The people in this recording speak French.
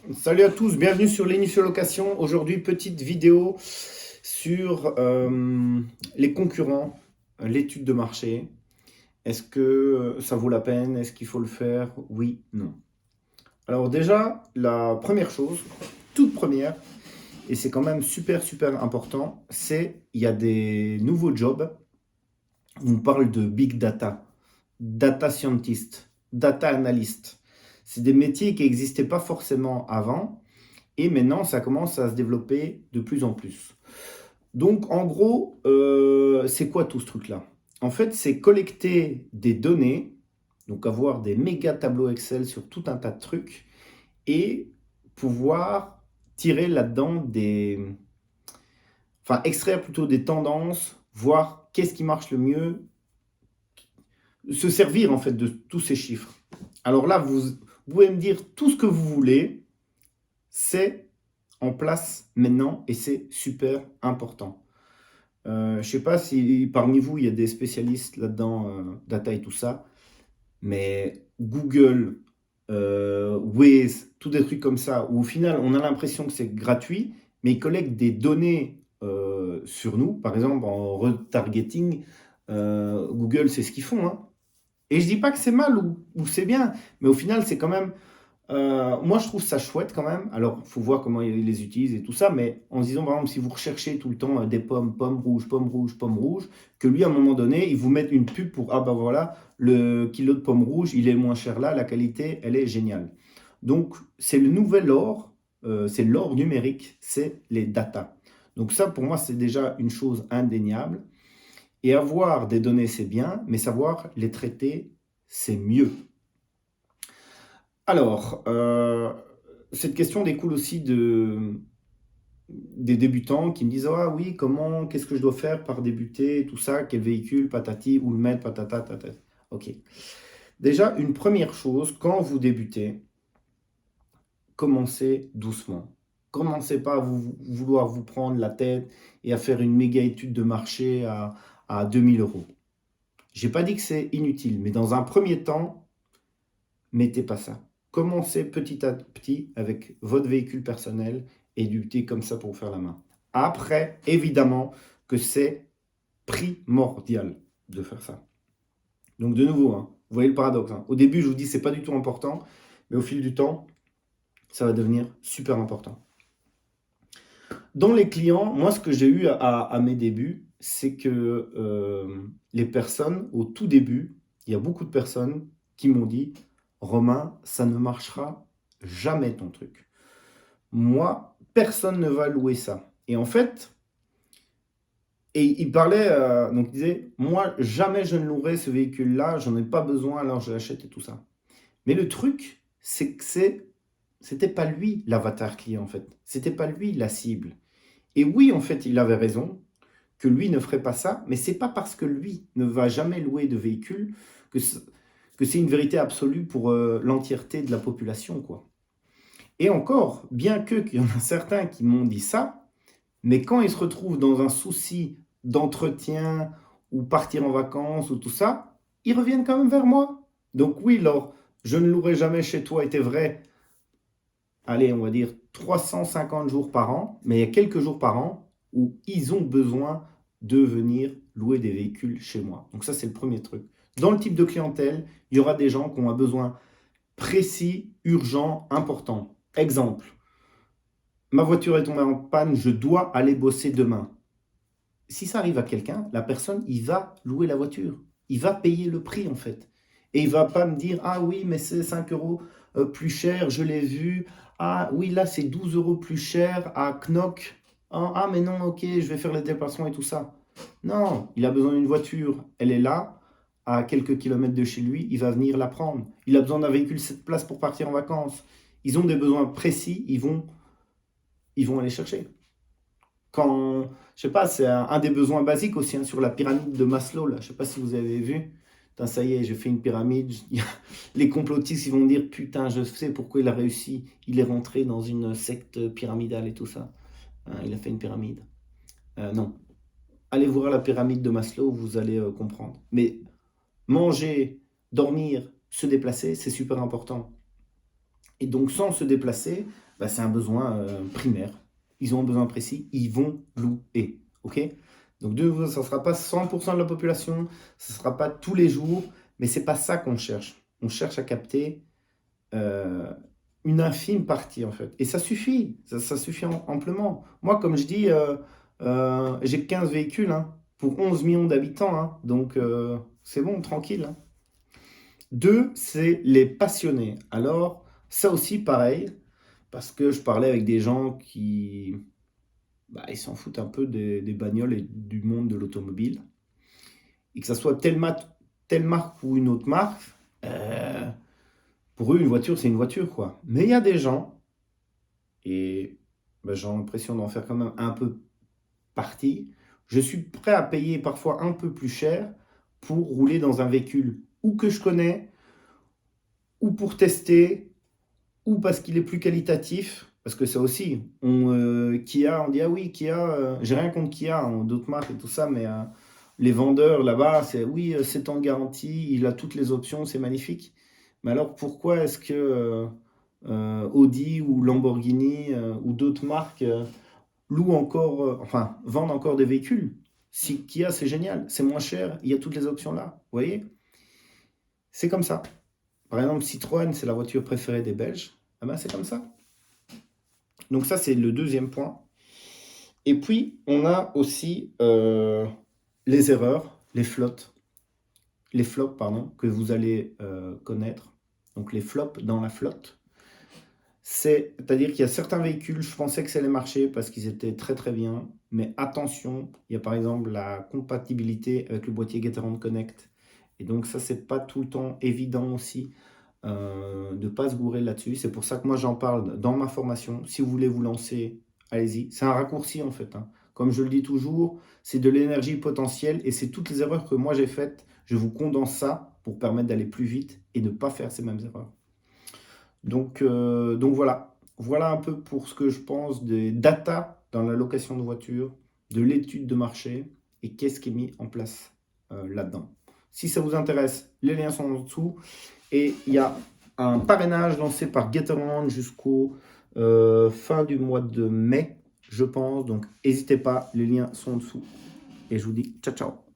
Salut à tous, bienvenue sur l'initial location. Aujourd'hui, petite vidéo sur les concurrents, l'étude de marché. Est-ce que ça vaut la peine? Est-ce qu'il faut le faire? Oui, non. Alors déjà, la première chose, toute première, et c'est quand même super important, c'est il y a des nouveaux jobs. On parle de big data, data scientist, data analyst. C'est des métiers qui n'existaient pas forcément avant. Et maintenant, ça commence à se développer de plus en plus. Donc, en gros, c'est quoi tout ce truc-là? En fait, c'est collecter des données, donc avoir des méga tableaux Excel sur tout un tas de trucs, et pouvoir tirer là-dedans enfin, extraire plutôt des tendances, voir qu'est-ce qui marche le mieux, se servir en fait de tous ces chiffres. Alors là, vous pouvez me dire tout ce que vous voulez, c'est en place maintenant et c'est super important. Je ne sais pas si parmi vous, il y a des spécialistes là-dedans, data et tout ça, mais Google, Waze, tous des trucs comme ça, où au final, on a l'impression que c'est gratuit, mais ils collectent des données sur nous. Par exemple, en retargeting, Google, c'est ce qu'ils font, hein. Et je dis pas que c'est mal ou c'est bien, mais au final, c'est quand même moi, je trouve ça chouette quand même. Alors, il faut voir comment ils les utilisent et tout ça, mais en se disant, par exemple, si vous recherchez tout le temps des pommes, pommes rouges, pommes rouges, pommes rouges, que lui, à un moment donné, il vous met une pub pour, ah ben voilà, le kilo de pommes rouges, il est moins cher là, la qualité, elle est géniale. Donc, c'est le nouvel or, c'est l'or numérique, c'est les data. Donc ça, pour moi, c'est déjà une chose indéniable. Et avoir des données, c'est bien, mais savoir les traiter, c'est mieux. Alors, cette question découle aussi des débutants qui me disent: «Ah oui, comment, qu'est-ce que je dois faire par débuter, tout ça, quel véhicule, patati, où le mettre, patata, tatata». Ok. Déjà, une première chose, quand vous débutez, commencez doucement. Commencez pas à vouloir vous prendre la tête et à faire une méga étude de marché à 2000 euros. J'ai pas dit que c'est inutile, mais dans un premier temps, mettez pas ça. Commencez petit à petit avec votre véhicule personnel et débutez comme ça pour vous faire la main. Après, évidemment que c'est primordial de faire ça. Donc de nouveau, hein, vous voyez le paradoxe, hein. Au début, je vous dis c'est pas du tout important, mais au fil du temps, ça va devenir super important. Dans les clients, moi, ce que j'ai eu à mes débuts, c'est que les personnes, au tout début, il y a beaucoup de personnes qui m'ont dit: Romain, ça ne marchera jamais ton truc. Moi, personne ne va louer ça. Et en fait, et il parlait, donc il disait: moi, jamais je ne louerai ce véhicule-là, j'en ai pas besoin, alors je l'achète et tout ça. Mais le truc, c'est que c'était pas lui l'avatar client en fait. C'était pas lui la cible. Et oui, en fait, il avait raison que lui ne ferait pas ça, mais c'est pas parce que lui ne va jamais louer de véhicule que c'est une vérité absolue pour l'entièreté de la population, quoi. Et encore, bien que qu'il y en a certains qui m'ont dit ça, mais quand ils se retrouvent dans un souci d'entretien ou partir en vacances ou tout ça, ils reviennent quand même vers moi. Donc oui, alors, je ne louerai jamais chez toi était vrai, allez, on va dire 350 jours par an, mais il y a quelques jours par an où ils ont besoin de venir louer des véhicules chez moi. Donc ça, c'est le premier truc. Dans le type de clientèle, il y aura des gens qui ont un besoin précis, urgent, important. Exemple, ma voiture est tombée en panne, je dois aller bosser demain. Si ça arrive à quelqu'un, la personne, il va louer la voiture. Il va payer le prix, en fait. Et il va pas me dire: ah oui, mais c'est 5 euros plus cher, je l'ai vu. Ah oui, là, c'est 12 euros plus cher à Knock. Ah, mais non, ok, je vais faire les déplacements et tout ça. Non, il a besoin d'une voiture. Elle est là, à quelques kilomètres de chez lui. Il va venir la prendre. Il a besoin d'un véhicule 7 places pour partir en vacances. Ils ont des besoins précis, ils vont aller chercher. Quand, je sais pas, c'est un des besoins basiques aussi, hein, sur la pyramide de Maslow, là. Je sais pas si vous avez vu. Putain, ça y est, j'ai fait une pyramide. Les complotistes, ils vont dire: putain, je sais pourquoi il a réussi. Il est rentré dans une secte pyramidale et tout ça. Hein, il a fait une pyramide. Non. Allez voir la pyramide de Maslow, vous allez comprendre. Mais manger, dormir, se déplacer, c'est super important. Et donc, sans se déplacer, bah, c'est un besoin primaire. Ils ont un besoin précis, ils vont louer. Ok? Donc, de nouveau, ça ne sera pas 100% de la population, ce ne sera pas tous les jours, mais ce n'est pas ça qu'on cherche. On cherche à capter euh, une infime partie, en fait. Et ça suffit, ça suffit amplement. Moi, comme je dis, j'ai 15 véhicules hein, pour 11 millions d'habitants, hein, donc c'est bon, tranquille. Hein. Deux, c'est les passionnés. Alors, ça aussi, pareil, parce que je parlais avec des gens qui bah, ils s'en foutent un peu des bagnoles et du monde de l'automobile. Et que ça soit telle marque ou une autre marque, euh, pour eux, une voiture, c'est une voiture, quoi. Mais il y a des gens, et bah, j'ai l'impression d'en faire quand même un peu partie, je suis prêt à payer parfois un peu plus cher pour rouler dans un véhicule ou que je connais, ou pour tester, ou parce qu'il est plus qualitatif. Parce que ça aussi, Kia, on dit ah oui, Kia, j'ai rien contre Kia, hein, d'autres marques et tout ça, mais les vendeurs là-bas, c'est oui, c'est en garantie, il a toutes les options, c'est magnifique. Mais alors pourquoi est-ce que Audi ou Lamborghini ou d'autres marques louent encore, enfin, vendent encore des véhicules? Si Kia, c'est génial, c'est moins cher, il y a toutes les options là, vous voyez? C'est comme ça. Par exemple, Citroën, c'est la voiture préférée des Belges. Ah ben, c'est comme ça. Donc ça, c'est le deuxième point. Et puis, on a aussi les erreurs, les flops, pardon, que vous allez connaître. Donc les flops dans la flotte. C'est-à-dire qu'il y a certains véhicules, je pensais que ça allait marcher parce qu'ils étaient très très bien. Mais attention, il y a par exemple la compatibilité avec le boîtier Gateron Connect. Et donc ça, c'est pas tout le temps évident aussi de ne pas se gourer là-dessus. C'est pour ça que moi j'en parle dans ma formation. Si vous voulez vous lancer, allez-y. C'est un raccourci en fait. Hein. Comme je le dis toujours, c'est de l'énergie potentielle et c'est toutes les erreurs que moi j'ai faites. Je vous condense ça pour permettre d'aller plus vite et ne pas faire ces mêmes erreurs. Donc voilà. Voilà un peu pour ce que je pense des data dans la location de voitures, de l'étude de marché et qu'est-ce qui est mis en place là-dedans. Si ça vous intéresse, les liens sont en dessous. Et il y a un parrainage lancé par Getaround jusqu'au fin du mois de mai, je pense. Donc n'hésitez pas, les liens sont en dessous. Et je vous dis ciao ciao.